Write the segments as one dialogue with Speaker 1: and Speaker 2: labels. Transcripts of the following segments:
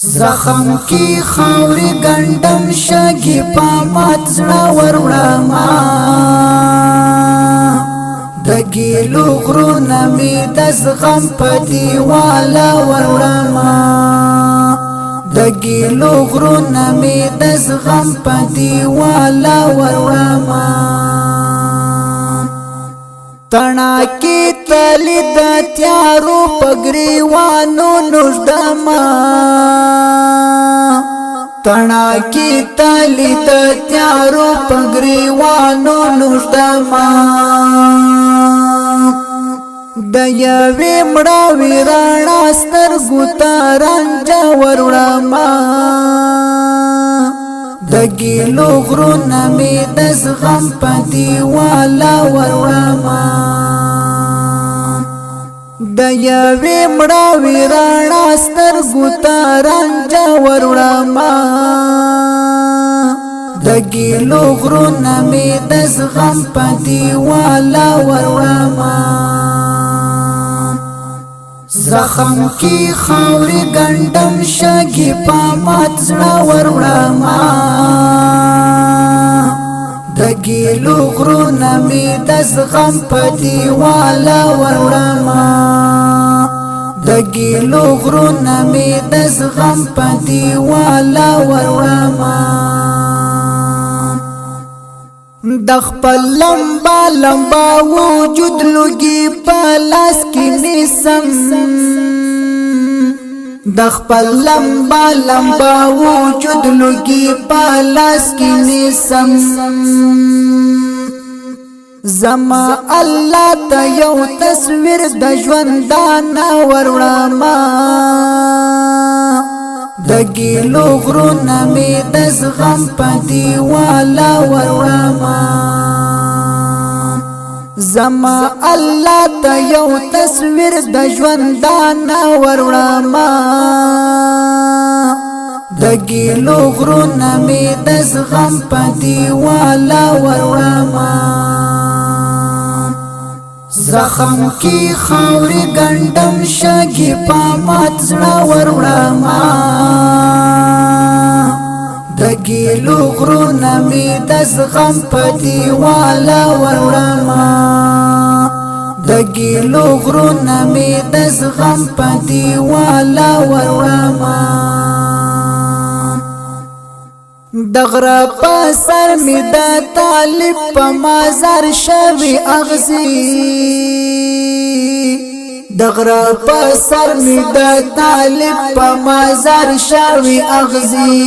Speaker 1: زخم کی خاوری گندم شگی پامات زړه وروړما د ګیلو غرونه می د زغم په دیواله وروړما د ګیلو غرونه می د زغم په دیواله وروړما تنا کی تلی د تیارو پګریوانو نوښدما تنا کی تلی د تیارو پګریوانو نوښدما د یوې مړه ویرانا سترګو ته رنج وروړما د ګیلو غرونه می د زغم په دیواله وروړما د یوې مړه ویرانا سترګو ته رنج وروړما د ګیلو غرونه می د زغم په دیواله وروړما زخم کی خاوری گندم شگی پامات زړه وروړما د ګیلو غرونه می د زغم په دیواله وروړما د ګیلو غرونه می د زغم په دیواله وروړما د خپل لمبا لمبا وجود لګي په لاس کې نیسم د خپل لمبا لمبا وجود لګي په لاس کې نیسم زما الله ته یو تصویر د ژوندانه وروړما د ګیلو غرونه می د زغم په دیواله وروړما زما الله ته یو تصویر د ژوندانه وروړما د ګیلو غرونه می د زغم په دیواله وروړما زخم کی خاوری گندم شگی پامات زړه وروړما د ګیلو غرونه می د زغم په دیواله وروړما د ګیلو غرونه می د زغم په دیواله وروړما د غره په سر می د طالب په مازار شوی اغزی د غره په سر می د طالب په مازار شوی اغزی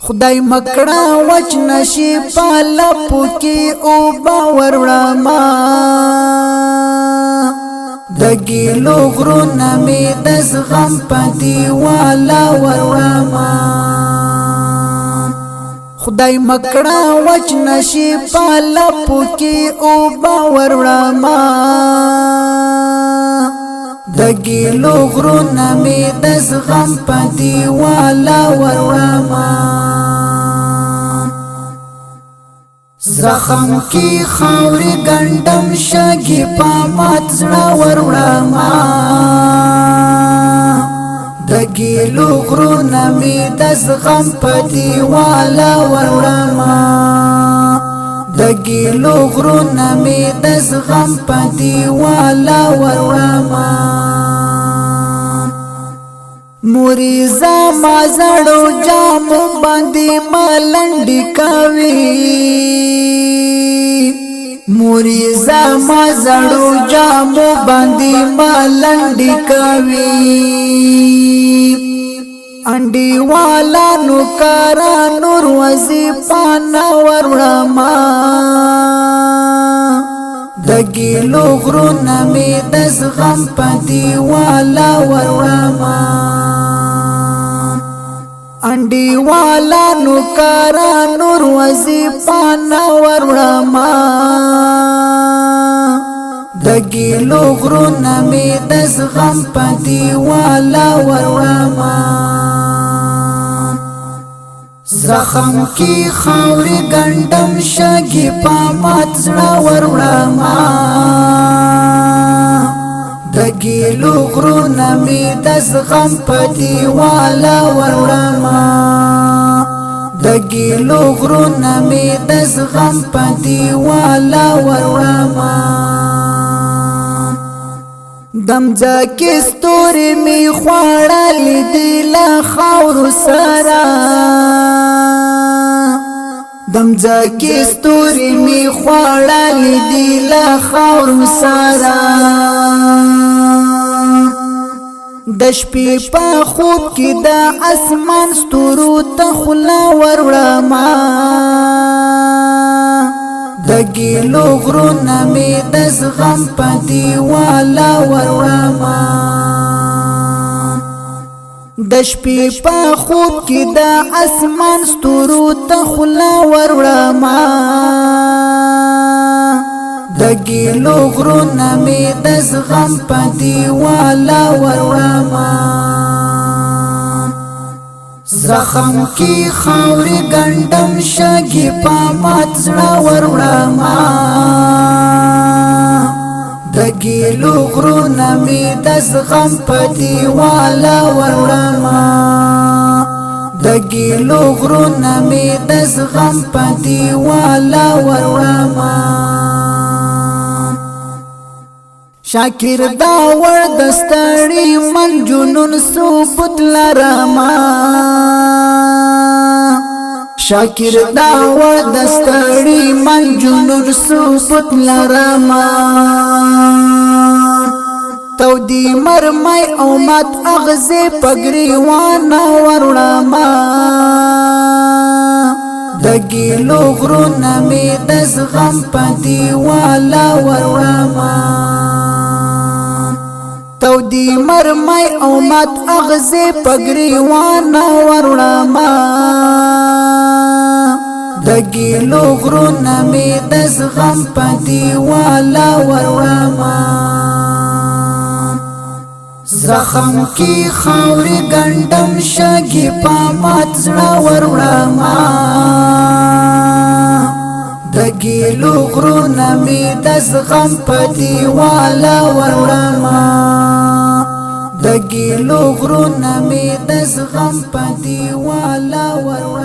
Speaker 1: خدای مکړه وچ نشي په لپو کې او باور وړما د ګیلو غرونه می د زغم په دیواله وروړما خدای مکړه وچ نشي په لپو کې او باور وړما د ګیلو غرونه می د زغم په دیواله وروړما زخم کی خاوری گندم شگی پامات زړه وروړما د ګیلو غرونه می د زغم په دیواله وروړما د ګیلو غرونه می د زغم په دیواله وروړما موریزا مازړو جام باندې ملنډي کوي موریزا مازړو جام باندې ملنډي کوي انډي والا نو کارا نور وظیفه نا وروړما د ګیلو غرونه می د زغم په دیواله وروړما انډي والا نو کارا نور وظیفه نا وروړما د ګیلو غرونه می د زغم په دیواله وروړما زخم کی خاوری گندم شگی پامات زړه وروړما د ګیلو غرونه می د زغم په دیواله وروړما د ګیلو غرونه می د زغم په دیواله وروړما دمځه کې ستوري می خوړلې دی له خاورو سره دمځه کې ستوري می خوړلې دی له خاورو سره د شپې په خوب کې د اسمان ستورو ته خوله وروړما د ګیلو غرونه می د زغم په دیواله وروړما د شپې په خوب کې د اسمان ستورو ته خوله وروړما د ګیلو غرونه می د زغم په دیواله وروړما زخم کی خاورې ګندم شګي په مات زړه وروړما د ګیلو غرونه می د زغم په دیواله وروړما د ګیلو غرونه می د زغم په دیواله وروړما شاکر دا ور دستړی من جنون ثبوت لرما شاکر دا ور دستړی من جنون ثبوت لرما تو دی مرمای او مات اغزه پګریوان وروړما د ګیلو غرونه می د زغم په دیواله وروړما تو دی مرمای او مات اغزه پګریوان وروړما د ګیلو غرونه می د زغم په دیواله وروړما زخم کی خاورې ګندم شګي په مات زړه وروړما د ګیلو غرونه می د زغم په دیواله وروړما د ګیلو غرونه می د زغم په دیواله وروړما